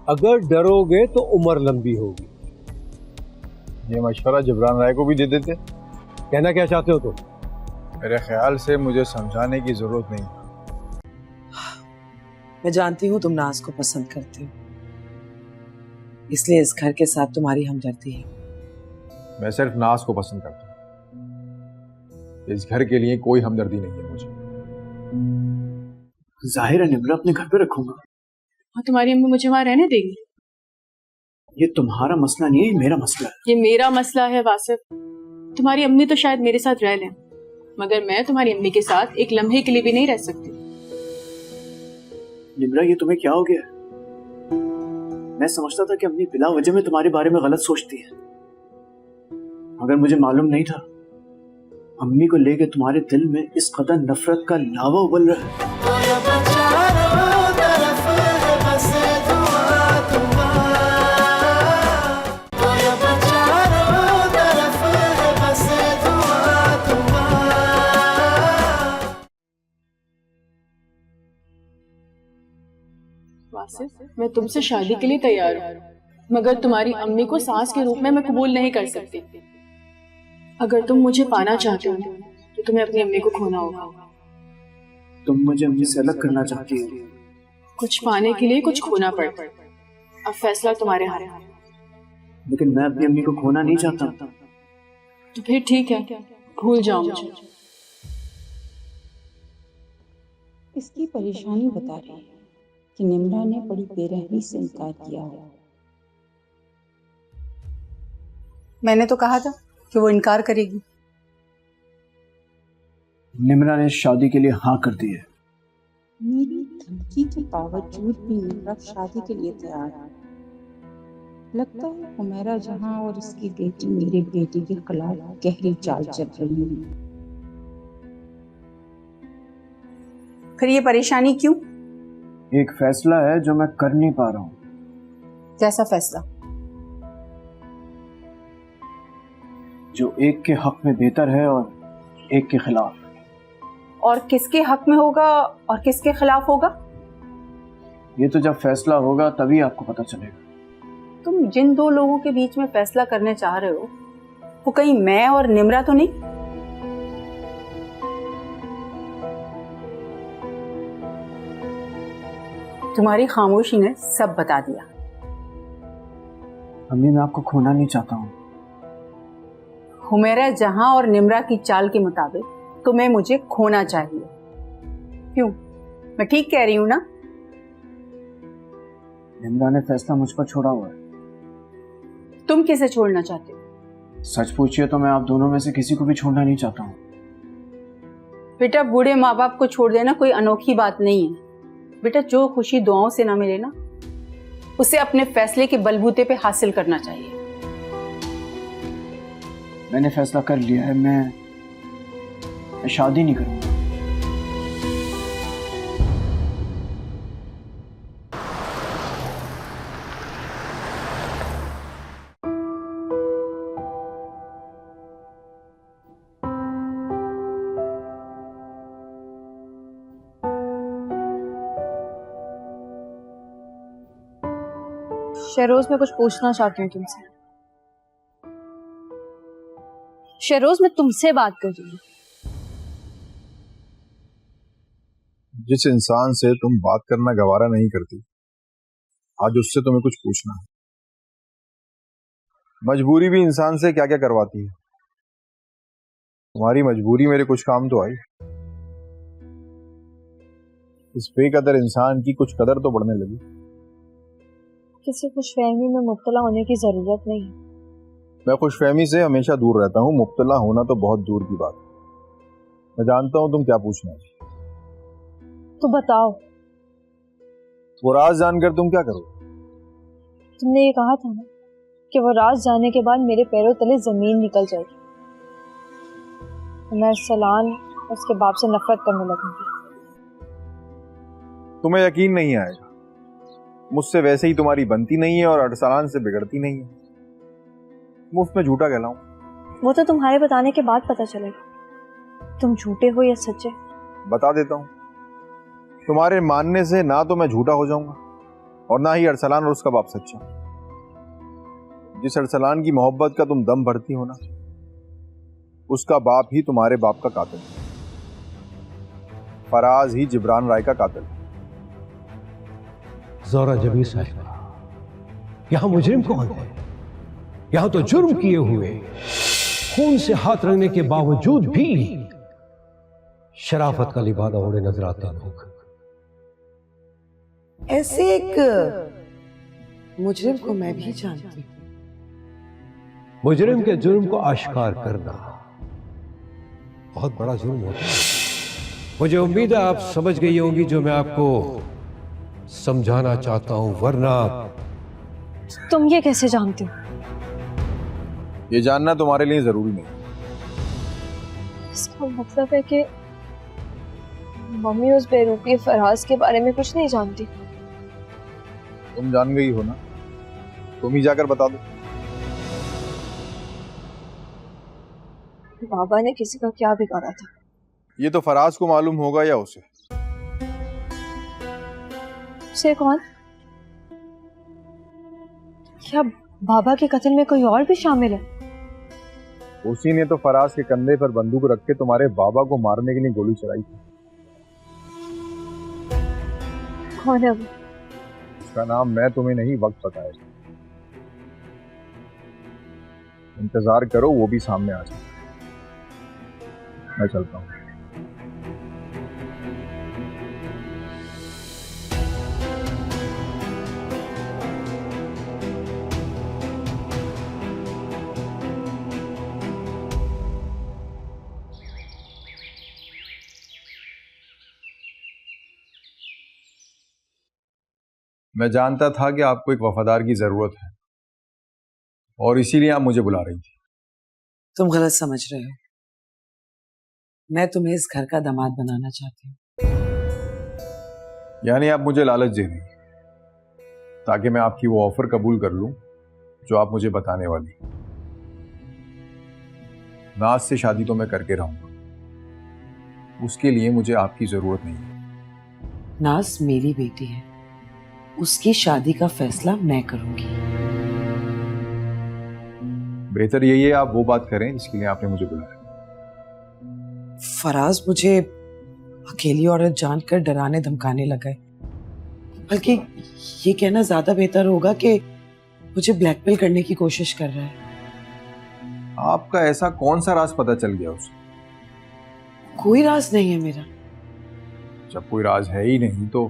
अगर डरोगे तो उम्र लंबी होगी। ये मशवरा जबरान राय को भी दे देते। कहना क्या चाहते हो तुम? मेरे ख्याल से मुझे समझाने की जरूरत नहीं। मैं जानती हूँ तुम नाज को पसंद करते हो, इसलिए इस घर के साथ तुम्हारी हमदर्दी है। मैं सिर्फ नाज को पसंद करता हूँ, इस घर के लिए कोई हमदर्दी नहीं है मुझे। जाहिर है निम्रा अपने घर पे रखूंगा। और तुम्हारी अम्मी मुझे वहां रहने देगी? ये तुम्हारा मसला नहीं है, ये मेरा मसला है। ये मेरा मसला है वासिफ। तुम्हारी अम्मी तो शायद मेरे साथ रह लें, मगर मैं तुम्हारी अम्मी के साथ एक लम्हे के लिए भी नहीं रह सकती। निम्रा ये तुम्हें क्या हो गया? मैं समझता था कि अम्मी बिला वजह में तुम्हारे बारे में गलत सोचती है, मगर मुझे मालूम नहीं था अम्मी को लेके तुम्हारे दिल में इस कदर नफरत का लावा उबल रहा है। वासिफ, मैं तुमसे शादी के लिए तैयार हूँ, मगर तुम्हारी अम्मी को सास के रूप में मैं कबूल नहीं कर सकती। अगर तुम मुझे पाना चाहते हो तो तुम्हें अपनी अम्मी को खोना होगा। तुम मुझे अम्मी से अलग करना चाहती हो? कुछ पाने के लिए कुछ खोना पड़ता है। अब फैसला तुम्हारे हाथ है। लेकिन मैं अपनी अम्मी को खोना नहीं चाहता। तो फिर ठीक है, भूल जाओ मुझे। इसकी परेशानी बता रही है कि निम्रा ने बड़ी बेरहमी से इनकार किया हो। मैंने तो कहा था कि वो इनकार करेगी। निम्रा ने शादी के लिए हाँ कर दी है। मेरी धमकी के बावजूद भी निम्रा शादी के लिए तैयार है। लगता है हुमैरा जहां और उसकी बेटी मेरे बेटे के खिलाफ गहरी चाल चल रही है। फिर ये परेशानी क्यों? एक फैसला है जो मैं कर नहीं पा रहा हूँ। कैसा फैसला? जो एक के हक में बेहतर है और एक के खिलाफ। और किसके हक में होगा और किसके खिलाफ होगा? ये तो जब फैसला होगा तभी आपको पता चलेगा। तुम जिन दो लोगों के बीच में फैसला करने चाह रहे हो वो कहीं मैं और निम्रा तो नहीं? तुम्हारी खामोशी ने सब बता दिया। अम्मी मैं आपको खोना नहीं चाहता हूँ। हुमैरा जहां और निम्रा की चाल के मुताबिक तुम्हें मुझे खोना चाहिए। क्यों, मैं ठीक कह रही हूं ना? निम्रा ने फैसला मुझ पर छोड़ा हुआ है। तुम किसे छोड़ना चाहते हो? सच पूछिए तो मैं आप दोनों में से किसी को भी छोड़ना नहीं चाहता हूँ। बेटा, बूढ़े माँ बाप को छोड़ देना कोई अनोखी बात नहीं है। बेटा, जो खुशी दुआओं से ना मिले ना, उसे अपने फैसले के बलबूते पे हासिल करना चाहिए। मैंने फैसला कर लिया है, मैं शादी नहीं करूंगा। शहरोज, मैं कुछ पूछना चाहती हूँ तुमसे। शहरोज, मैं तुमसे बात कर रही हूँ। जिस इंसान से तुम बात करना गवारा नहीं करती, आज उससे तुम्हें कुछ पूछना है। मजबूरी भी इंसान से क्या क्या करवाती है। तुम्हारी मजबूरी मेरे कुछ काम तो आई। इस बेकदर इंसान की कुछ कदर तो बढ़ने लगी। किसी खुशफहमी में मुब्तला होने की जरूरत नहीं। मैं खुशफहमी से हमेशा दूर रहता हूँ, मुब्तला होना तो बहुत दूर की बात। मैं जानता हूँ तुम क्या पूछना है। तो बताओ। वो राज जानकर तुम क्या करोगे? तुमने ये कहा था ना कि वो राज जाने के बाद मेरे पैरों तले जमीन निकल जाएगी। मैं सलान उसके बाप से नफरत करने लगूंगी। तुम्हें यकीन नहीं आएगा, मुझसे वैसे ही तुम्हारी बनती नहीं है और अरसलान से बिगड़ती नहीं है। मुफ्त में झूठा कहलाऊं? वो तो तुम्हारे बताने के बाद पता चलेगा तुम झूठे हो या सच्चे। बता देता हूं, तुम्हारे मानने से ना तो मैं झूठा हो जाऊंगा और ना ही अरसलान और उसका बाप सच्चा। जिस अरसलान की मोहब्बत का तुम दम भरती हो ना, उसका बाप ही तुम्हारे बाप का कातिल है। फराज ही जिब्रान राय का कातिल है। जोरा जबी साहिबा, यहां मुजरिम कौन है? यहां तो जुर्म किए हुए, खून से हाथ रंगने के बावजूद भी शराफत का लिबादा ओढ़े नजर आते हैं लोग। ऐसे एक मुजरिम को मैं भी जानती हूँ। मुजरिम के जुर्म को आश्कार करना बहुत बड़ा जुर्म होता है। मुझे उम्मीद है आप समझ गई होंगी जो मैं आपको समझाना चाहता हूं, वरना तुम ये कैसे जानते हो? ये जानना तुम्हारे लिए जरूरी नहीं। इसका मतलब है कि मम्मी उस बेरूपी फराज के बारे में कुछ नहीं जानती। तुम जान गई हो ना, तुम ही जाकर बता दो। बाबा ने किसी का क्या बिगाड़ा था? ये तो फराज को मालूम होगा या उसे। उसे कौन? क्या बाबा के कत्ल में कोई और भी शामिल है? उसी ने तो फराज के कंधे पर बंदूक रख के तुम्हारे बाबा को मारने के लिए गोली चलाई थी। कौन है वो? उसका नाम मैं तुम्हें नहीं, वक्त बताए। इंतजार करो, वो भी सामने आ जाए। मैं चलता हूँ। मैं जानता था कि आपको एक वफादार की जरूरत है और इसीलिए आप मुझे बुला रही थी। तुम गलत समझ रहे हो। मैं तुम्हें इस घर का दामाद बनाना चाहती हूँ। यानी आप मुझे लालच दे रही हैं ताकि मैं आपकी वो ऑफर कबूल कर लूं जो आप मुझे बताने वाली। नाज से शादी तो मैं करके रहूंगा, उसके लिए मुझे आपकी जरूरत नहीं है। नाज मेरी बेटी है, उसकी शादी का फैसला मैं करूंगी। बेहतर यही है आप वो बात करें जिसके लिए आपने मुझे बुलाया। फराज मुझे अकेली औरत जानकर डराने धमकाने लगा है। बल्कि ये कहना ज्यादा बेहतर होगा कि मुझे ब्लैकमेल करने की कोशिश कर रहा है। आपका ऐसा कौन सा राज पता चल गया उसे? कोई राज नहीं है मेरा। जब कोई राज है ही नहीं तो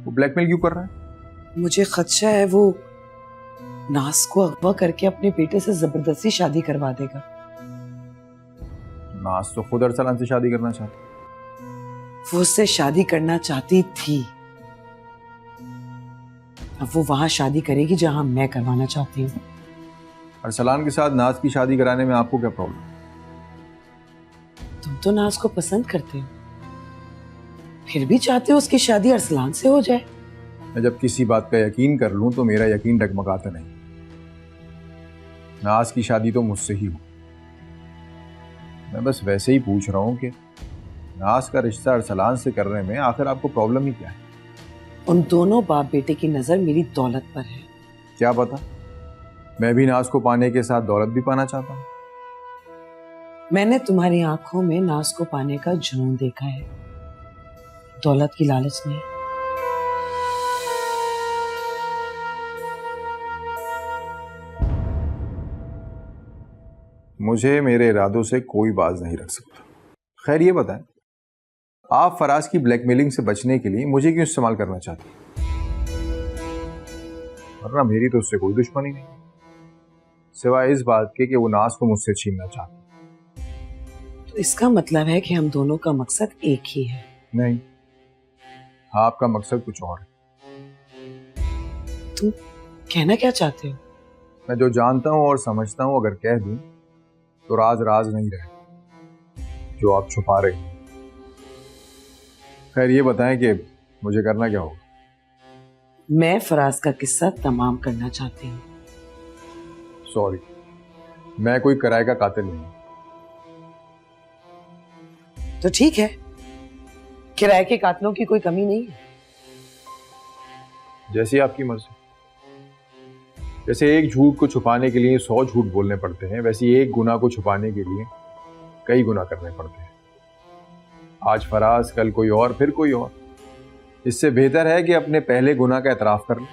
वो ब्लैकमेल क्यों कर रहा है? मुझे खदशा है वो नाज को अगवा करके अपने बेटे से जबरदस्ती शादी करवा देगा। नाज तो खुद अरसलान से शादी करना चाहती। वो उससे शादी करना चाहती थी, अब वो वहां शादी करेगी जहां मैं करवाना चाहती हूँ। अरसलान के साथ नाज की शादी कराने में आपको क्या प्रॉब्लम? तुम तो नाज को पसंद करते हो, फिर भी चाहते हो उसकी शादी अरसलान से हो जाए। मैं जब किसी बात का यकीन कर लूं तो मेरा यकीन डगमगाता नहीं। नाज की शादी तो मुझसे ही हो। मैं बस वैसे ही पूछ रहा हूं कि नाज का रिश्ता अरसलान से करने में आखिर आपको प्रॉब्लम ही क्या है? उन दोनों बाप बेटे की नजर मेरी दौलत पर है। क्या पता मैं भी नाज को पाने के साथ दौलत भी पाना चाहता हूं। मैंने तुम्हारी आंखों में नाज को पाने का जुनून देखा है, दौलत की लालच नहीं। मुझे मेरे इरादों से कोई बाज नहीं रख सकता। खैर ये बताएं, आप फराज की ब्लैकमेलिंग से बचने के लिए मुझे क्यों इस्तेमाल करना चाहती हैं? वरना मेरी तो उससे कोई दुश्मनी नहीं, सिवाय इस बात के कि वो नाज को मुझसे छीनना चाहती। तो इसका मतलब है कि हम दोनों का मकसद एक ही है। नहीं, आपका मकसद कुछ और है। तुम कहना क्या चाहते हो? मैं जो जानता हूं और समझता हूं अगर कह दूं तो राज राज नहीं रहे जो आप छुपा रहे हैं। खैर ये बताएं कि मुझे करना क्या होगा? मैं फराज का किस्सा तमाम करना चाहती हूँ। सॉरी, मैं कोई किराए का कातिल नहीं। तो ठीक है, किराए के कातिलों की कोई कमी नहीं है। जैसी आपकी मर्जी। जैसे एक झूठ को छुपाने के लिए 100 झूठ बोलने पड़ते हैं, वैसे एक गुनाह को छुपाने के लिए कई गुनाह करने पड़ते हैं। आज फराज, कल कोई और, फिर कोई और। इससे बेहतर है कि अपने पहले गुनाह का एतराफ कर लें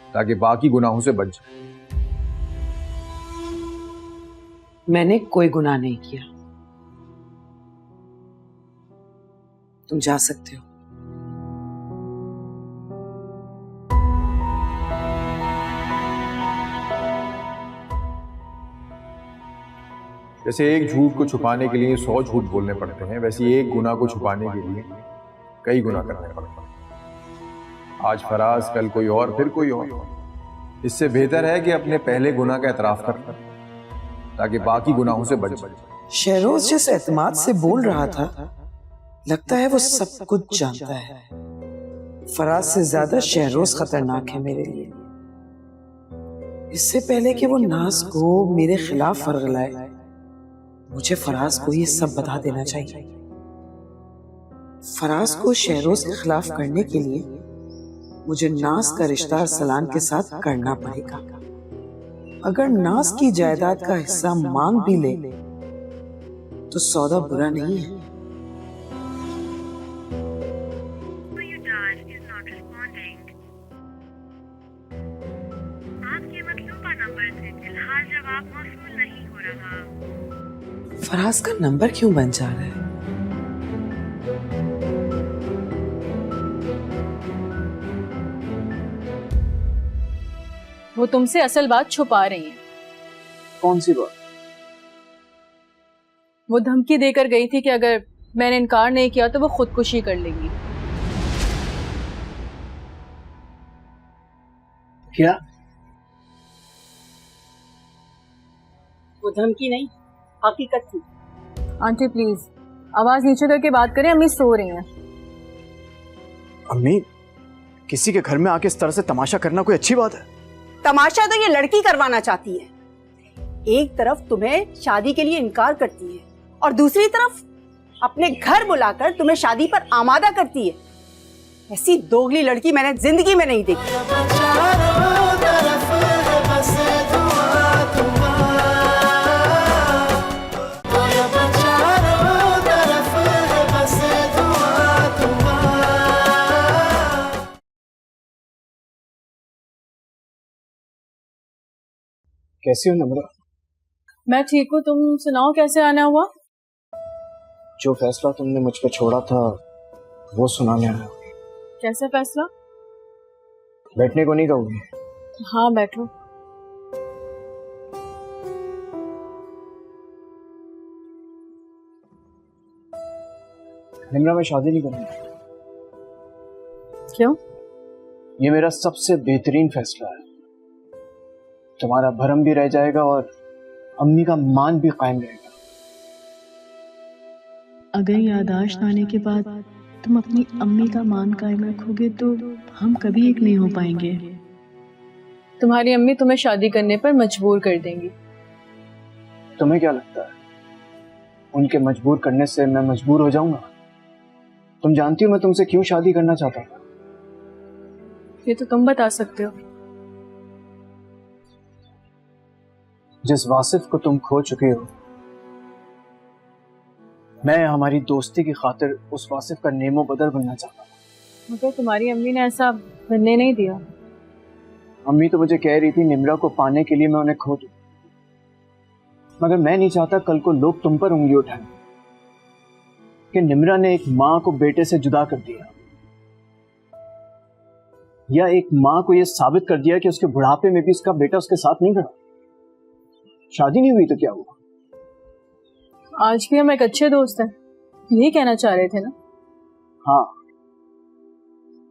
ताकि बाकी गुनाहों से बच जाए। मैंने कोई गुनाह नहीं किया। तुम जा सकते हो। जैसे एक झूठ को छुपाने के लिए 100 झूठ बोलने पड़ते हैं, वैसे एक गुनाह को छुपाने के लिए कई गुनाह करने पड़ते हैं। आज फराज, कल कोई और, फिर कोई और। इससे बेहतर है कि अपने पहले गुनाह का एतराफ कर लें ताकि बाकी गुनाहों से बच जाए। शहरोज जिस एतमाद से बोल रहा था, लगता है वो सब कुछ जानता है। फराज से ज्यादा शहरोज खतरनाक है मेरे लिए। इससे पहले कि वो नाज को मेरे खिलाफ फरगलाए, मुझे फराज को ये सब बता देना चाहिए। फराज को शहरोज के खिलाफ करने के लिए मुझे नाज का रिश्ता अरसलान के साथ करना पड़ेगा। अगर नाज की जायदाद का हिस्सा मांग भी ले तो सौदा बुरा नहीं है। आपके मतलूबा नंबर से फिलहाल जवाब मौसूल नहीं हो रहा। फराज का नंबर क्यों बन जा रहा है? वो तुमसे असल बात छुपा रही हैं। कौन सी बात? वो धमकी देकर गई थी कि अगर मैंने इनकार नहीं किया तो वो खुदकुशी कर लेंगी। क्या? वो धमकी नहीं, हकीकत थी। आंटी प्लीज आवाज नीचे करके बात करें, अम्मी सो रही हैं। अम्मी, किसी के घर में आके इस तरह से तमाशा करना कोई अच्छी बात है? तमाशा तो ये लड़की करवाना चाहती है। एक तरफ तुम्हें शादी के लिए इनकार करती है और दूसरी तरफ अपने घर बुलाकर तुम्हें शादी पर आमादा करती है। ऐसी दोगली लड़की मैंने जिंदगी में नहीं देखी। कैसी हो नम्रा? मैं ठीक हूँ, तुम सुनाओ कैसे आना हुआ? जो फैसला तुमने मुझ पर छोड़ा था वो सुनाने आया। कैसा फैसला? बैठने को नहीं कहोगे? हाँ बैठो। निम्रा, मैं शादी नहीं करूंगा। क्यों? ये मेरा सबसे बेहतरीन फैसला है। तुम्हारा भरम भी रह जाएगा और अम्मी का मान भी कायम रहेगा। अगर याददाश्त आने के बाद तुम अपनी अम्मी का मान कायम रखोगे तो हम कभी एक नहीं हो पाएंगे। तुम्हारी अम्मी तुम्हें शादी करने पर मजबूर कर देंगी। तुम्हें क्या लगता है उनके मजबूर करने से मैं मजबूर हो जाऊंगा? तुम जानती हो मैं तुमसे क्यों शादी करना चाहता था? ये तो तुम बता सकते हो। जिस वासिफ को तुम खो चुके हो, मैं हमारी दोस्ती की खातिर उस वासिफ का नेमो बदल बनना चाहता हूँ। मगर तुम्हारी अम्मी ने ऐसा बनने नहीं दिया। अम्मी तो मुझे कह रही थी निम्रा को पाने के लिए मैं उन्हें खो दूं, मगर मैं नहीं चाहता कल को लोग तुम पर उंगली उठाएं कि निम्रा ने एक माँ को बेटे से जुदा कर दिया, या एक माँ को यह साबित कर दिया कि उसके बुढ़ापे में भी उसका बेटा उसके साथ नहीं खड़ा। शादी नहीं हुई तो क्या हुआ? आज भी हम एक अच्छे दोस्त हैं, यही कहना चाह रहे थे ना? हाँ।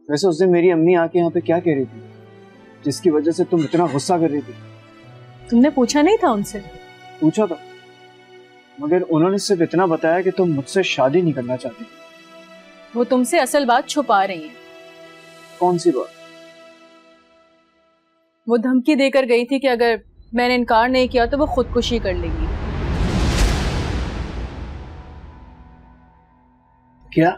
वैसे उस दिन मेरी अम्मी आके यहाँ पे क्या कह रही थी जिसकी वजह से तुम इतना गुस्सा कर रही थी? तुमने पूछा नहीं था उनसे? पूछा था, मगर उन्होंने सिर्फ इतना बताया कि तुम मुझसे शादी नहीं करना चाहती। वो तुमसे असल बात छुपा रही हैं। कौन सी बात? वो धमकी देकर गई थी कि अगर मैंने इनकार नहीं किया तो वो खुदकुशी कर लेंगी। क्या?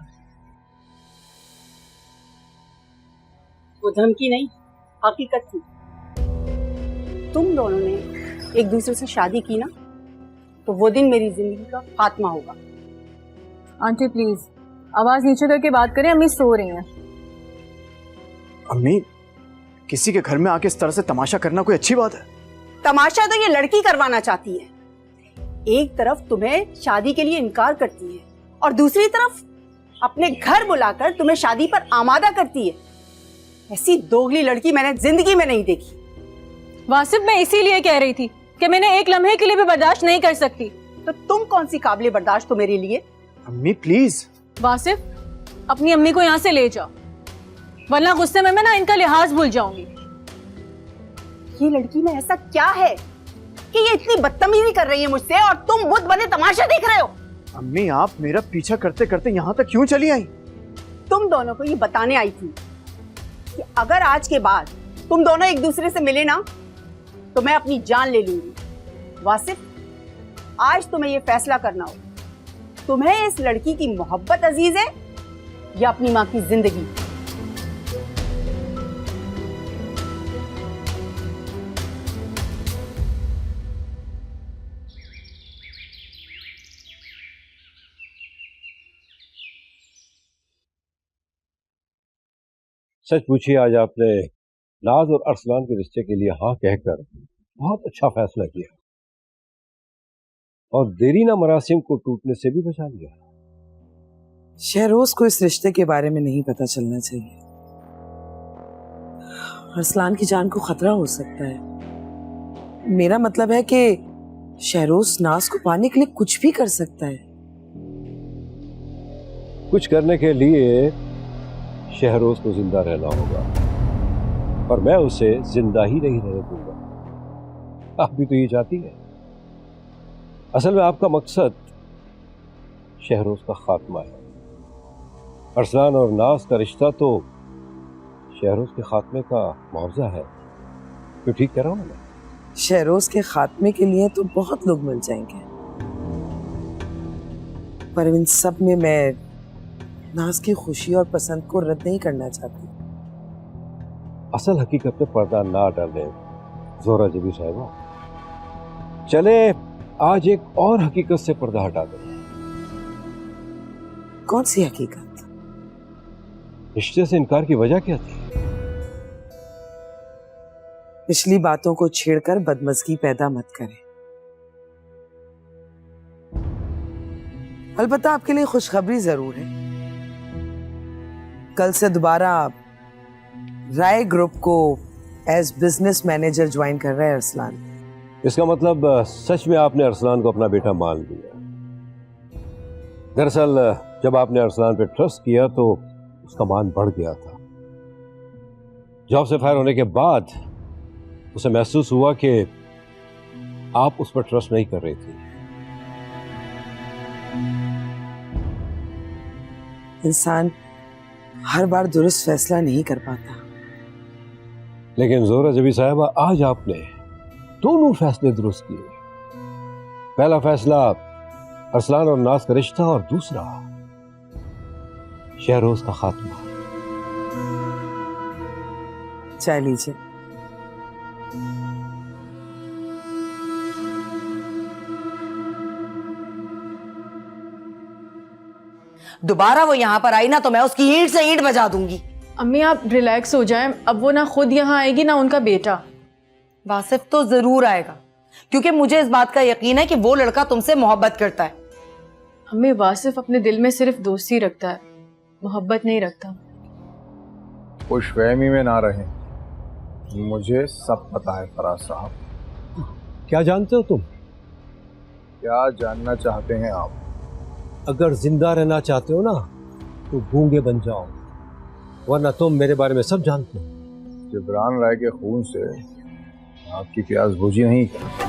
वो धमकी नहीं, हकीकत थी। तुम दोनों ने एक दूसरे से शादी की ना, तो वो दिन मेरी जिंदगी का खात्मा होगा। आंटी प्लीज आवाज नीचे करके बात करें, अम्मी सो रही हैं। अम्मी, किसी के घर में आके इस तरह से तमाशा करना कोई अच्छी बात है? तमाशा तो ये लड़की करवाना चाहती है। एक तरफ तुम्हें शादी के लिए इनकार करती है और दूसरी तरफ अपने घर बुलाकर तुम्हें शादी पर आमादा करती है। ऐसी दोगली लड़की मैंने जिंदगी में नहीं देखी। वासिफ, मैं इसीलिए कह रही थी कि मैंने एक लम्हे के लिए भी बर्दाश्त नहीं कर सकती। तो तुम कौन सी काबिल बर्दाश्त हो मेरे लिए? अम्मी प्लीज। वासिफ, अपनी अम्मी को यहाँ से ले जाओ, वरना गुस्से में मैं ना इनका लिहाज भूल जाऊंगी। ये लड़की में ऐसा क्या है कि ये इतनी बदतमीजी कर रही है मुझसे और तुम बुत बने तमाशा देख रहे हो? अम्मी, आप मेरा पीछा करते करते यहाँ तक क्यों चली आई? तुम दोनों को ये बताने आई थी कि अगर आज के बाद तुम दोनों एक दूसरे से मिले ना, तो मैं अपनी जान ले लूंगी। वासिफ, आज तुम्हें ये फैसला करना हो, तुम्हें इस लड़की की मोहब्बत अजीज है या अपनी माँ की जिंदगी? सच पूछिए, आज आपने नाज और अरसलान के रिश्ते के लिए हाँ कहकर बहुत अच्छा फैसला किया और देरीना मरासिम को टूटने से भी बचा लिया। शहरोज को इस रिश्ते के बारे में नहीं पता चलना चाहिए। अरसलान की जान को खतरा हो सकता है। मेरा मतलब है कि शहरोज नाज को पाने के लिए कुछ भी कर सकता है। कुछ करने के लिए शहरोज को जिंदा रहना होगा और मैं उसे जिंदा ही नहीं रहने दूंगा। आप भी तो ये चाहती है। असल में आपका मकसद शहरोज का खात्मा है। अरसलान और नाज का रिश्ता तो शहरोज के खात्मे का मुआवजा है। तो ठीक कह रहा हूं मैं? शहरोज के खात्मे के लिए तो बहुत लोग मिल जाएंगे, पर इन सब में मैं नाज की खुशी और पसंद को रद्द नहीं करना चाहती। असल हकीकत पे पर्दा ना डाले जोरा जबी साहिबा। चले आज एक और हकीकत से पर्दा हटा दें। कौन सी हकीकत? रिश्ते से इनकार की वजह क्या थी? पिछली बातों को छेड़कर बदमज़गी पैदा मत करें। अलबत्ता आपके लिए खुशखबरी जरूर है। कल से दोबारा राय ग्रुप को एज बिजनेस मैनेजर ज्वाइन कर रहा है अरसलान। इसका मतलब सच में आपने अरसलान को अपना बेटा मान लिया। दरअसल जब आपने अरसलान पे ट्रस्ट किया तो उसका मान बढ़ गया था। जॉब से फायर होने के बाद उसे महसूस हुआ कि आप उस पर ट्रस्ट नहीं कर रही थी। इंसान हर बार दुरुस्त फैसला नहीं कर पाता। लेकिन जोरा जबी साहिबा, आज आपने दोनों फैसले दुरुस्त किए। पहला फैसला अरसलान और नाज का रिश्ता और दूसरा शहरोज का खात्मा। चाय लीजिए। दोबारा वो यहाँ पर आई ना तो मैं उसकी ईंट से ईंट बजा दूंगी। अम्मी आप रिलैक्स हो जाएं, अब वो ना खुद यहाँ आएगी ना उनका बेटा। वासिफ तो जरूर आएगा, क्योंकि मुझे इस बात का यकीन है कि वो लड़का तुमसे मोहब्बत करता है। अम्मी, वासिफ अपने दिल में सिर्फ दोस्ती रखता है, मोहब्बत नहीं रखता। खुशफहमी में ना रहें, मुझे सब पता है फराज साहब। क्या जानते हो तुम? क्या जानना चाहते हैं आप? अगर जिंदा रहना चाहते हो ना तो गूंगे बन जाओ, वरना तुम मेरे बारे में सब जानते हो। जिब्रान राय के खून से आपकी प्यास बुझी नहीं क्या?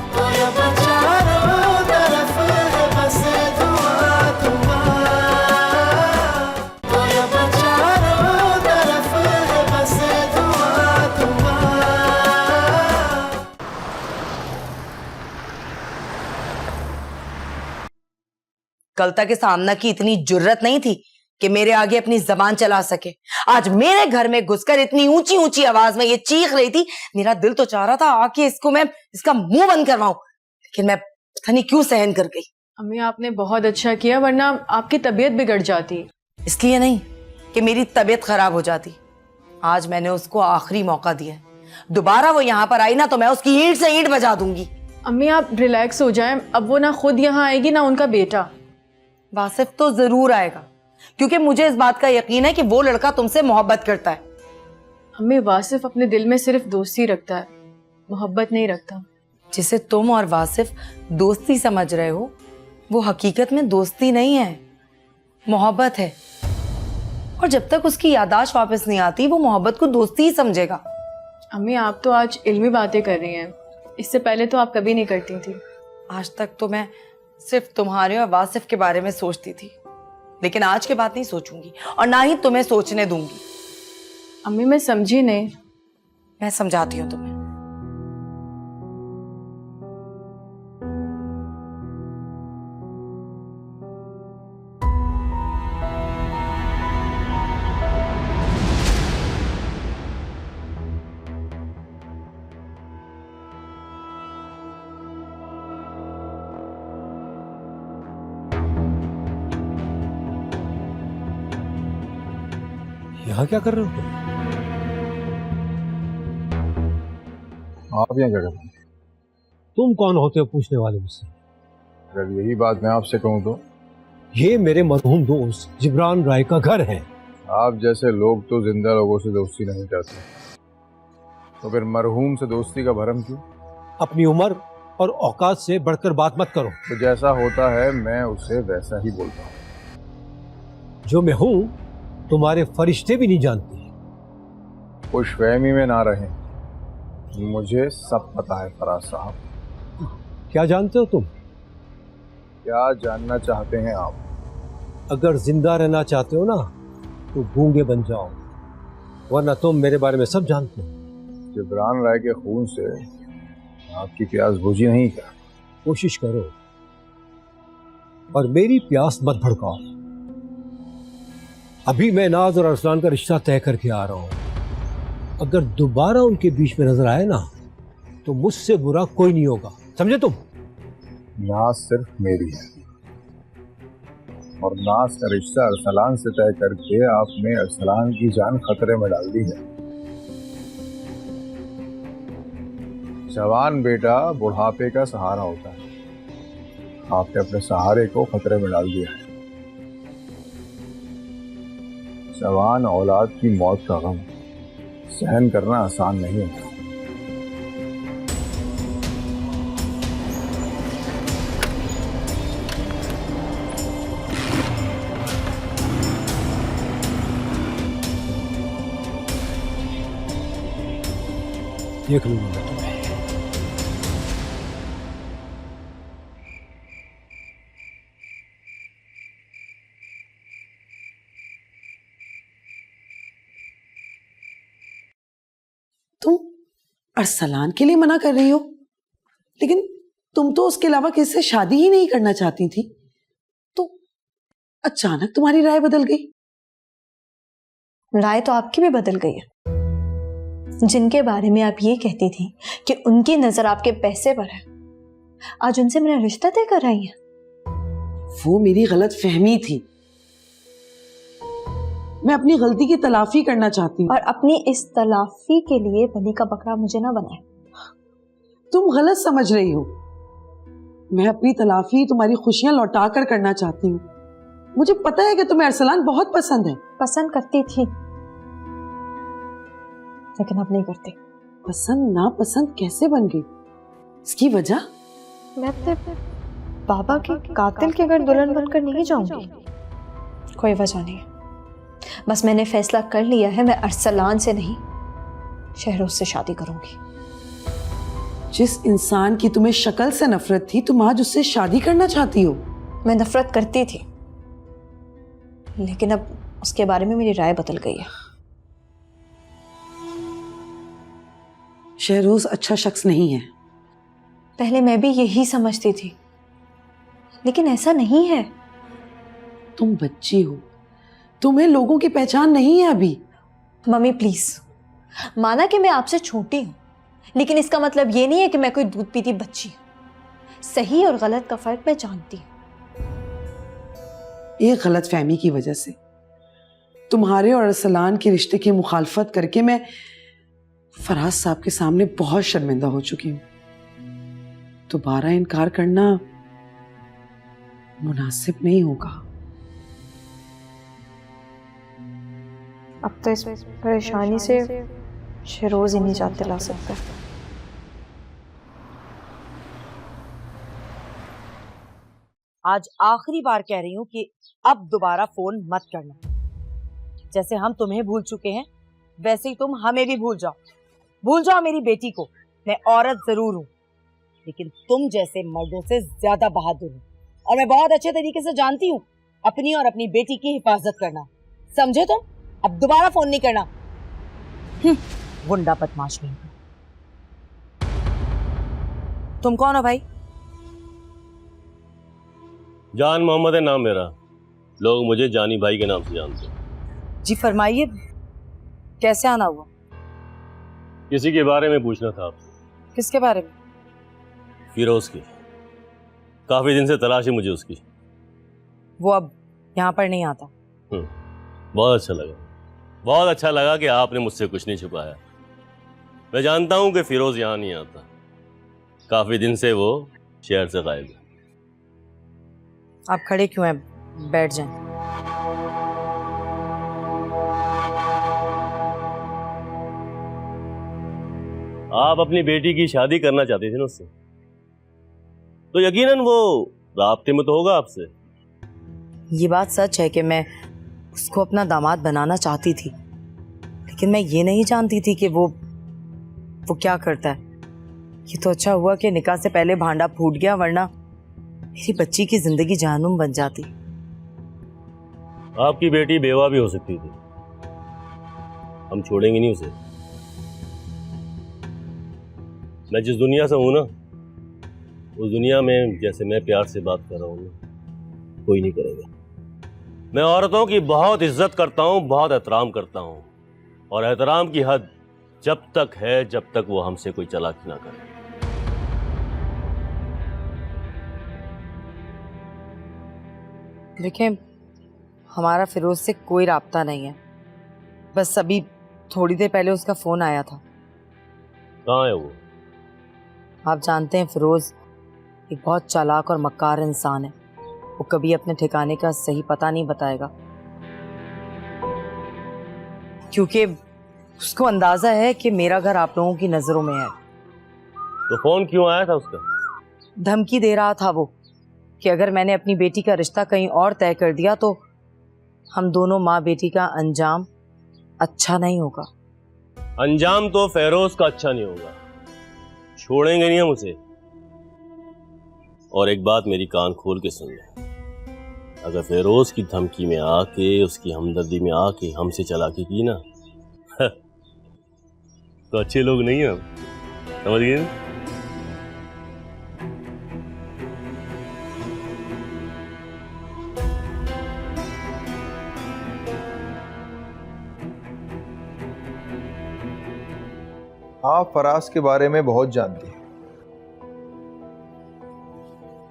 कल तक इस आमना की इतनी जुर्रत नहीं थी कि मेरे आगे अपनी जबान चला सके। आज मेरे घर में घुसकर इतनी ऊंची ऊंची आवाज में ये चीख रही थी, मेरा दिल तो चाह रहा था आके इसको मैं इसका मुंह बंद करवाऊं, लेकिन मैं पता नहीं क्यों सहन कर गई। अम्मी आपने बहुत अच्छा किया, वरना आपकी तबीयत बिगड़ जाती। इसलिए नहीं कि मेरी तबीयत खराब हो जाती, आज मैंने उसको आखिरी मौका दिया। दोबारा वो यहाँ पर आई ना तो मैं उसकी ईंट से ईंट बजा दूंगी। अम्मी आप रिलैक्स हो जाएं, अब वो ना खुद यहाँ आएगी ना उनका बेटा। वासिफ तो जरूर आएगा, क्योंकि मुझे इस बात का यकीन है कि वो लड़का तुमसे मोहब्बत करता है। अम्मी वासिफ अपने दिल में सिर्फ दोस्ती रखता है, मोहब्बत नहीं रखता। जिसे तुम और वासिफ दोस्ती समझ रहे हो वो हकीकत में दोस्ती नहीं है, मोहब्बत है। और जब तक उसकी यादाश्त वापस नहीं आती वो मोहब्बत को दोस्ती ही समझेगा। अम्मी आप तो आज इल्मी बातें कर रही हैं, इससे पहले तो आप कभी नहीं करती थी। आज तक तो मैं सिर्फ तुम्हारे और वासिफ के बारे में सोचती थी, लेकिन आज के बाद नहीं सोचूंगी और ना ही तुम्हें सोचने दूंगी। अम्मी मैं समझी नहीं। मैं समझाती हूँ तुम्हें। यहाँ क्या कर रहे हो तुम? आप यहाँ क्या कर रहे हैं? तुम कौन होते हो पूछने वाले मुझसे? अगर यही बात मैं आपसे कहूँ तो? ये मेरे मरहूम दोस्त जिब्रान राय का घर है। आप जैसे लोग तो जिंदा लोगों से दोस्ती नहीं करते, तो फिर मरहूम से दोस्ती का भरम क्यों? अपनी उम्र और औकात से बढ़कर बात मत करो। तो जैसा होता है मैं उसे वैसा ही बोलता हूँ। जो मैं हूँ तुम्हारे फरिश्ते भी नहीं जानते। खुशफहमी में ना रहें, मुझे सब पता है फराज साहब। क्या जानते हो तुम? क्या जानना चाहते हैं आप? अगर जिंदा रहना चाहते हो ना तो गूंगे बन जाओ, वरना तुम मेरे बारे में सब जानते हो। जिब्रान राय के खून से आपकी प्यास बुझी नहीं क्या? कोशिश करो और मेरी प्यास मत भड़काओ। अभी मैं नाज और अरसलान का रिश्ता तय करके आ रहा हूं। अगर दोबारा उनके बीच में नजर आए ना तो मुझसे बुरा कोई नहीं होगा, समझे तुम? नाज सिर्फ मेरी है और नाज का रिश्ता अरसलान से तय करके आपने अरसलान की जान खतरे में डाल दी है। जवान बेटा बुढ़ापे का सहारा होता है, आपने अपने सहारे को खतरे में डाल दिया है। जवान औलाद की मौत का गम सहन करना आसान नहीं होता। देख लूंगा मैं तुम्हें। तुम अरसलान के लिए मना कर रही हो, लेकिन तुम तो उसके अलावा किसी से शादी ही नहीं करना चाहती थी, तो अचानक तुम्हारी राय बदल गई? राय तो आपकी भी बदल गई है। जिनके बारे में आप ये कहती थी कि उनकी नजर आपके पैसे पर है, आज उनसे मेरा रिश्ता तय कर रही है। वो मेरी गलत फहमी थी। मैं अपनी गलती की तलाफी करना चाहती हूँ। और अपनी इस तलाफी के लिए बलि का बकरा मुझे ना बनाए। तुम गलत समझ रही हो। मैं अपनी तलाफी तुम्हारी खुशियां लौटा कर करना चाहती हूँ। मुझे पता है कि तुम्हें अरसलान बहुत पसंद है। पसंद करती थी, लेकिन अब नहीं करती। पसंद ना पसंद कैसे बन गई? इसकी वजह? मैं अपने बाबा के कातिल के घर दुल्हन बनकर नहीं जाऊंगी। कोई वजह नहीं, बस मैंने फैसला कर लिया है, मैं अरसलान से नहीं शहरोज से शादी करूंगी। जिस इंसान की तुम्हें शक्ल से नफरत थी, तुम आज उससे शादी करना चाहती हो? मैं नफरत करती थी, लेकिन अब उसके बारे में मेरी राय बदल गई है। शहरोज अच्छा शख्स नहीं है। पहले मैं भी यही समझती थी, लेकिन ऐसा नहीं है। तुम बच्ची हो, तुम्हें लोगों की पहचान नहीं है अभी। मम्मी प्लीज, माना कि मैं आपसे छोटी हूं, लेकिन इसका मतलब ये नहीं है कि मैं कोई दूध पीती बच्ची हूं। सही और गलत का फर्क मैं जानती हूँ। एक गलत फहमी की वजह से तुम्हारे और अरसलान के रिश्ते की मुखालफत करके मैं फराज साहब के सामने बहुत शर्मिंदा हो चुकी हूँ। दोबारा इनकार करना मुनासिब नहीं होगा। अब तो इस परेशानी से शहरोज ही नहीं जाते ला सकता। आज आखिरी बार कह रही हूँ कि अब दोबारा फोन मत करना। जैसे हम तुम्हें भूल चुके हैं वैसे ही तुम हमें भी भूल जाओ। भूल जाओ मेरी बेटी को। मैं औरत जरूर हूँ, लेकिन तुम जैसे मर्दों से ज्यादा बहादुर हूँ, और मैं बहुत अच्छे तरीके से जानती हूँ अपनी और अपनी बेटी की हिफाजत करना। समझे तुम? अब दोबारा फोन नहीं करना। गुंडा बदमाश नहीं। तुम कौन हो भाई? जान मोहम्मद है नाम मेरा। लोग मुझे जानी भाई के नाम से जानते हैं। जी फरमाइए, कैसे आना हुआ? किसी के बारे में पूछना था आपसे। किसके बारे में? फिरोज की। काफी दिन से तलाश है मुझे उसकी। वो अब यहाँ पर नहीं आता। बहुत अच्छा लगा, बहुत अच्छा लगा कि आपने मुझसे कुछ नहीं छुपाया। मैं जानता हूँ कि फिरोज यहाँ नहीं आता। काफी दिन से वो शहर से गायब है। आप खड़े क्यों हैं? बैठ जाएं। आप अपनी बेटी की शादी करना चाहते थे ना उससे, तो यकीनन वो राब्ते में तो होगा आपसे। ये बात सच है कि मैं उसको अपना दामाद बनाना चाहती थी, लेकिन मैं ये नहीं जानती थी कि वो क्या करता है। ये तो अच्छा हुआ कि निकाह से पहले भांडा फूट गया, वरना मेरी बच्ची की जिंदगी जहन्नुम बन जाती। आपकी बेटी बेवा भी हो सकती थी। हम छोड़ेंगे नहीं उसे। मैं जिस दुनिया से हूं ना, उस दुनिया में जैसे मैं प्यार से बात कर रहा हूं ना, कोई नहीं करेगा। मैं औरतों की बहुत इज्जत करता हूं, बहुत एहतराम करता हूं, और एहतराम की हद जब तक है जब तक वो हमसे कोई चालाकी ना करे। देखिए, हमारा फिरोज से कोई राब्ता नहीं है। बस अभी थोड़ी देर पहले उसका फोन आया था। कहाँ है वो? आप जानते हैं फिरोज एक बहुत चालाक और मक्कार इंसान है। वो कभी अपने ठिकाने का सही पता नहीं बताएगा, क्योंकि उसको अंदाजा है कि मेरा घर आप लोगों की नजरों में है। तो फोन क्यों आया था उसका? धमकी दे रहा था वो कि अगर मैंने अपनी बेटी का रिश्ता कहीं और तय कर दिया तो हम दोनों माँ बेटी का अंजाम अच्छा नहीं होगा। अंजाम तो फेरोज का अच्छा नहीं होगा। छोड़ेंगे नहीं हम उसे। और एक बात मेरी कान खोल के सुन ले, अगर फेरोज की धमकी में आके, उसकी हमदर्दी में आके हमसे चालाकी की ना तो अच्छे लोग नहीं हम, समझ गए? आप फराज के बारे में बहुत जानती हैं,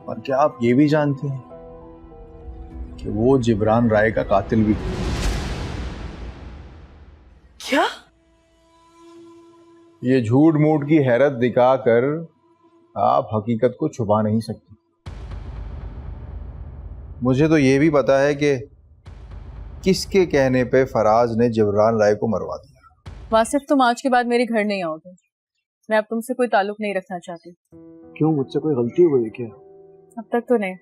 और क्या आप ये भी जानती हैं कि वो जिब्रान राय का कातिल भी था? क्या? ये झूठ मूठ की हैरत दिखाकर आप हकीकत को छुपा नहीं सकती। मुझे तो ये भी पता है कि किसके कहने पे फराज ने जिब्रान राय को मरवा दिया। वासिफ, तुम आज के बाद मेरे घर नहीं आओगे। मैं अब तुमसे कोई ताल्लुक नहीं रखना चाहती। क्यों, मुझसे कोई गलती हुई है क्या? अब तक तो नहीं,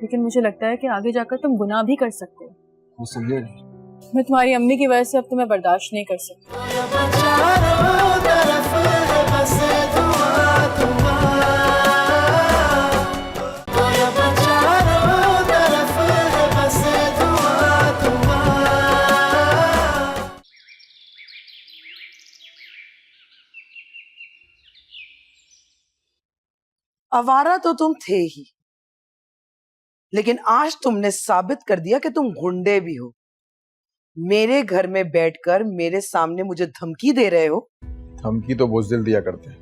लेकिन मुझे लगता है कि आगे जाकर तुम गुनाह भी कर सकते हो। मैं समझे नहीं। मैं तुम्हारी अम्मी की वजह से अब तुम्हें बर्दाश्त नहीं कर सकती। आवारा तो तुम थे ही, लेकिन आज तुमने साबित कर दिया कि तुम गुंडे भी हो। मेरे घर में बैठकर मेरे सामने मुझे धमकी दे रहे हो? धमकी तो बुज़दिल दिया करते हैं।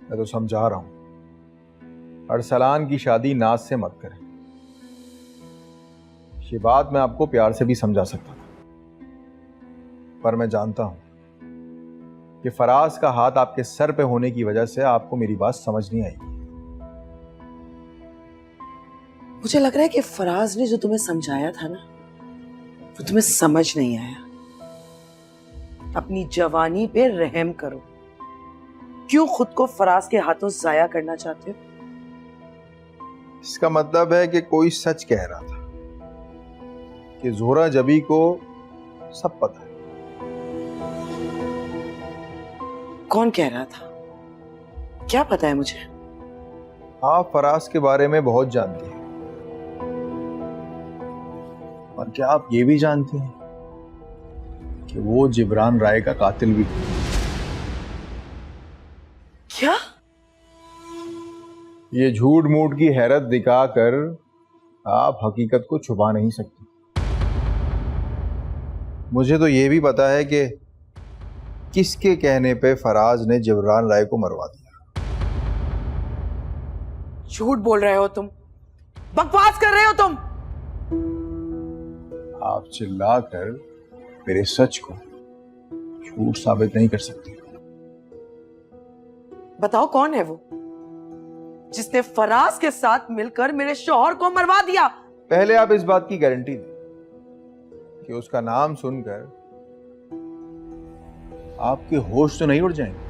मैं तो समझा रहा हूं, अरसलान की शादी नाज से मत करें। ये बात मैं आपको प्यार से भी समझा सकता था, पर मैं जानता हूं कि फराज का हाथ आपके सर पे होने की वजह से आपको मेरी बात समझ नहीं आई। मुझे लग रहा है कि फराज ने जो तुम्हें समझाया था ना, वो तुम्हें समझ नहीं आया। अपनी जवानी पे रहम करो। क्यों खुद को फराज के हाथों जाया करना चाहते हो? इसका मतलब है कि कोई सच कह रहा था कि जोहरा जबी को सब पता है। कौन कह रहा था? क्या पता है मुझे? आप फराज के बारे में बहुत जानती हैं, और क्या आप ये भी जानती हैं कि वो जिब्रान राय का कातिल भी है? क्या? ये झूठ मूठ की हैरत दिखाकर आप हकीकत को छुपा नहीं सकते। मुझे तो ये भी पता है कि किसके कहने पे फराज ने जिब्रान राय को मरवा दिया। झूठ बोल रहे हो तुम, बकवास कर रहे हो तुम। आप चिल्लाकर मेरे सच को झूठ साबित नहीं कर सकते। बताओ कौन है वो जिसने फराज के साथ मिलकर मेरे शौहर को मरवा दिया? पहले आप इस बात की गारंटी दें कि उसका नाम सुनकर आपके होश तो नहीं उड़ जाएंगे।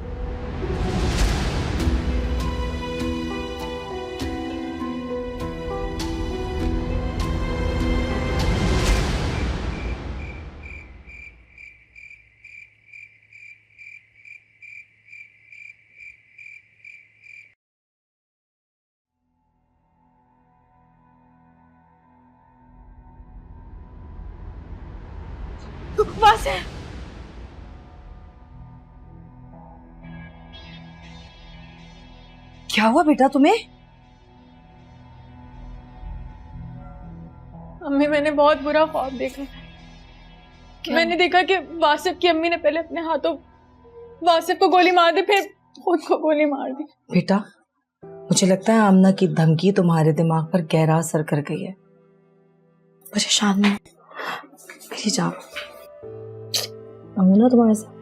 वासिफ, क्या हुआ बेटा तुम्हें? अम्मी, मैंने बहुत बुरा ख्वाब देखा। मैंने देखा कि वासिफ की अम्मी ने पहले अपने हाथों वासिफ को गोली मार दी, फिर खुद को गोली मार दी। बेटा, मुझे लगता है आमना की धमकी तुम्हारे दिमाग पर गहरा असर कर गई है। मुझे शान में मेरी जान ना तुम्हारे साथ।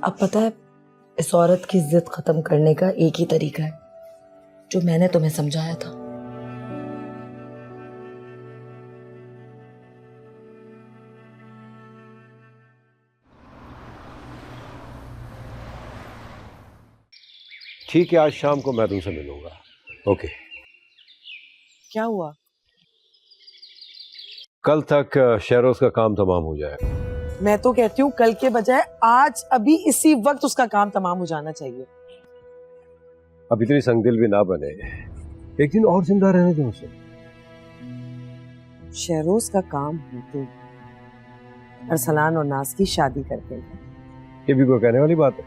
अब पता है, इस औरत की जिद खत्म करने का एक ही तरीका है, जो मैंने तुम्हें समझाया था। ठीक है, आज शाम को मैं तुमसे मिलूंगा। ओके। क्या हुआ? कल तक शहरोज का काम तमाम हो जाएगा। मैं तो कहती हूँ कल के बजाय आज अभी इसी वक्त उसका काम तमाम हो जाना चाहिए। अब इतनी संगदिल भी ना बने, एक दिन और जिंदा रहने दो उसे। शहरोज का काम होते ही अरसलान और नाज की शादी करते हैं। ये भी कोई कहने वाली बात है?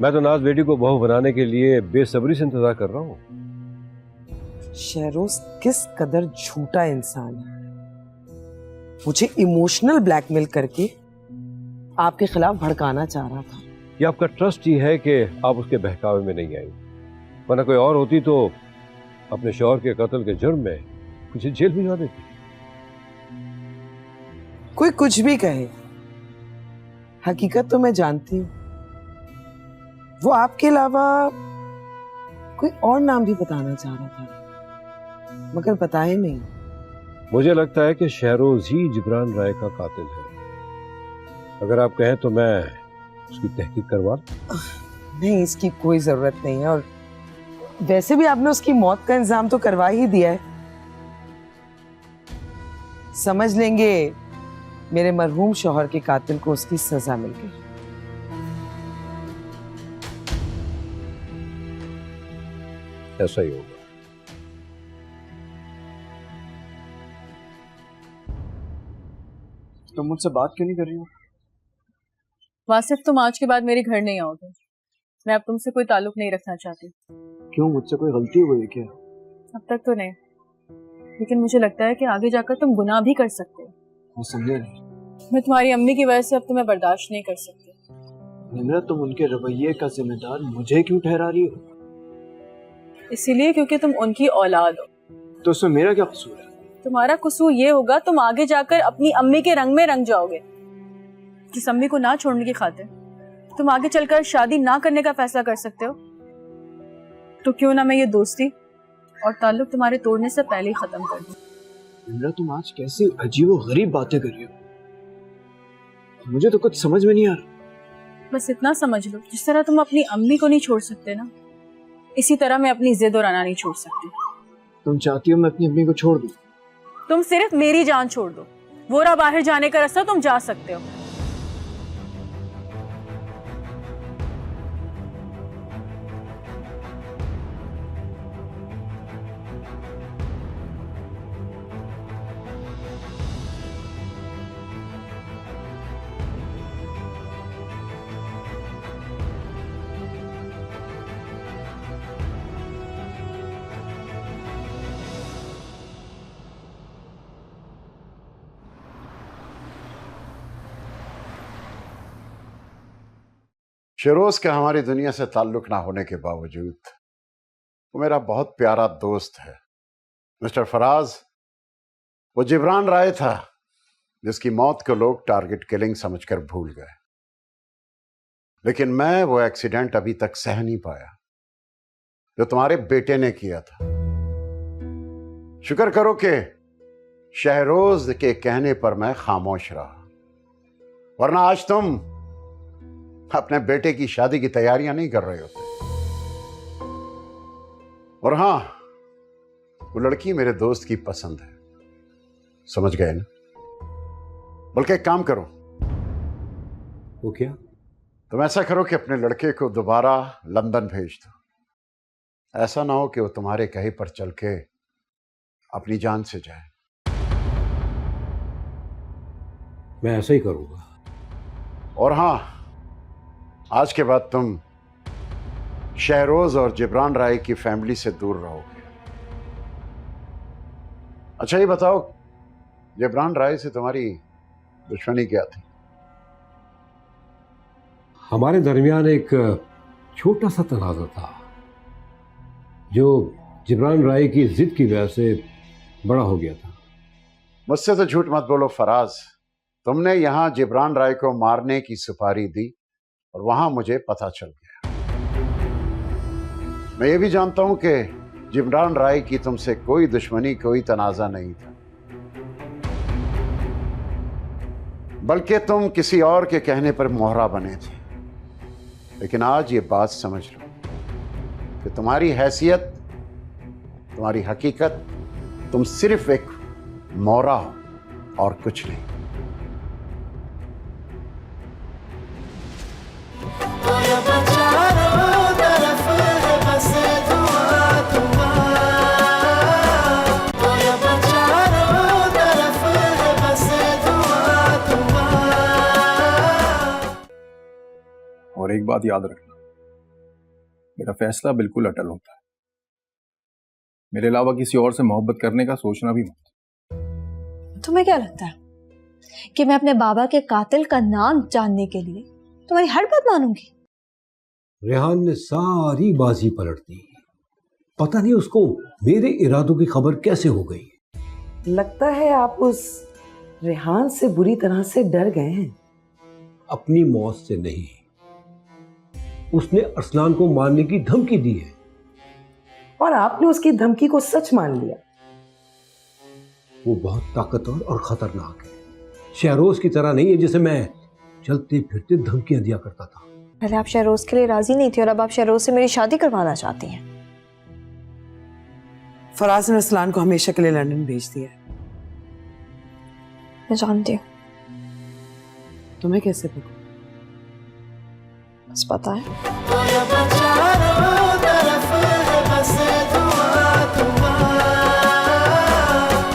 मैं तो नाज बेटी को बहू बनाने के लिए बेसब्री से इंतजार कर रहा हूँ। शहरोज किस कदर झूठा इंसान है। मुझे इमोशनल ब्लैकमेल करके आपके खिलाफ भड़काना चाह रहा था। ये आपका ट्रस्ट ही है कि आप उसके बहकावे में नहीं आई, वरना कोई और होती तो अपने शौहर के कत्ल के जुर्म में मुझे जेल भिजवा देती। कोई कुछ भी कहे, हकीकत तो मैं जानती हूँ। वो आपके अलावा कोई और नाम भी बताना चाह रहा था, मगर बताए नहीं। मुझे लगता है कि शहरोज ही जिब्रान राय का कातिल है। अगर आप कहें तो मैं उसकी तहकीक करवा। नहीं, इसकी कोई जरूरत नहीं है, और वैसे भी आपने उसकी मौत का इंतजाम तो करवा ही दिया है। समझ लेंगे मेरे मरहूम शौहर के कातिल को उसकी सजा मिल गई। ऐसा ही होगा। तुम मुझसे बात क्यों नहीं कर रही हो? वासिफ, तुम आज के बाद मेरे घर नहीं आओगे। मैं अब तुमसे कोई ताल्लुक नहीं रखना चाहती। क्यों, मुझसे कोई गलती हुई है क्या? अब तक तो नहीं, लेकिन मुझे लगता है कि आगे जाकर तुम गुनाह भी कर सकते हो। मैं समझे नहीं। मैं तुम्हारी अम्मी की वजह से अब तुम्हें बर्दाश्त नहीं कर सकती। निम्रत, तुम उनके रवैये का जिम्मेदार मुझे क्यों ठहरा रही हो? इसीलिए क्योंकि तुम उनकी औलाद हो। तो उसमें मेरा क्या कसूर है? तुम्हारा कसूर ये होगा, तुम आगे जाकर अपनी अम्मी के रंग में रंग जाओगे। जिस अम्मी को ना छोड़ने की खातिर तुम आगे चलकर शादी ना करने का फैसला कर सकते हो, तो क्यों ना मैं ये दोस्ती और ताल्लुक तुम्हारे तोड़ने से पहले ही खत्म कर दूं। निम्रत, तुम आज कैसी अजीबो गरीब बातें कर रही हो, मुझे तो कुछ समझ में नहीं आ रहा। बस इतना समझ लो, जिस तरह तुम अपनी अम्मी को नहीं छोड़ सकते ना, इसी तरह मैं अपनी जिद और अना नहीं छोड़ सकती। तुम चाहती हो मैं अपनी अम्मी को छोड़ दूं? तुम सिर्फ मेरी जान छोड़ दो, वो रहा बाहर जाने का रास्ता, तुम जा सकते हो। शेरोज का हमारी दुनिया से ताल्लुक ना होने के बावजूद वो मेरा बहुत प्यारा दोस्त है। मिस्टर फराज वो जिब्रान राय था जिसकी मौत को लोग टारगेट किलिंग समझकर भूल गए, लेकिन मैं वो एक्सीडेंट अभी तक सह नहीं पाया जो तुम्हारे बेटे ने किया था। शुक्र करो कि शहरोज के कहने पर मैं खामोश रहा, वरना आज तुम अपने बेटे की शादी की तैयारियां नहीं कर रहे होते। और हां, वो लड़की मेरे दोस्त की पसंद है, समझ गए ना? बल्कि एक काम करो। वो क्या? तुम ऐसा करो कि अपने लड़के को दोबारा लंदन भेज दो। ऐसा ना हो कि वो तुम्हारे कहे पर चल के अपनी जान से जाए। मैं ऐसा ही करूंगा। और हां, आज के बाद तुम शहरोज और जिब्रान राय की फैमिली से दूर रहोगे। अच्छा ये बताओ, जिब्रान राय से तुम्हारी दुश्मनी क्या थी? हमारे दरमियान एक छोटा सा तनाज़ा था जो जिब्रान राय की जिद की वजह से बड़ा हो गया था। मुझसे तो झूठ मत बोलो फराज, तुमने यहां जिब्रान राय को मारने की सुपारी दी और वहां मुझे पता चल गया। मैं ये भी जानता हूं कि जिब्रान राय की तुमसे कोई दुश्मनी, कोई तनाज़ा नहीं था, बल्कि तुम किसी और के कहने पर मोहरा बने थे। लेकिन आज ये बात समझ लो कि तुम्हारी हैसियत, तुम्हारी हकीकत, तुम सिर्फ एक मोहरा हो और कुछ नहीं। और एक बात याद रखना, मेरा फैसला बिल्कुल अटल होता है। मेरे अलावा किसी और से मोहब्बत करने का सोचना भी मत। तुम्हें क्या लगता है कि मैं अपने बाबा के कातिल का नाम जानने के लिए तुम्हारी हर बात मानूंगी? रेहान ने सारी बाजी पलट दी। पता नहीं उसको मेरे इरादों की खबर कैसे हो गई। लगता है आप उस रेहान से बुरी तरह से डर गए हैं। अपनी मौत से नहीं, उसने अरसलान को मारने की धमकी दी है। और आपने उसकी धमकी को सच मान लिया। वो बहुत ताकतवर और खतरनाक है, शहरोज की तरह नहीं है जिसे मैं चलते फिरते धमकियां दिया करता था। पहले आप शहरोज के लिए राजी नहीं थी और अब आप शहरोज से मेरी शादी करवाना चाहती हैं। फराज ने अरसलान को हमेशा के लिए लंदन भेज दिया है। मैं जानती हूँ। तुम्हें कैसे पता? बस पता है।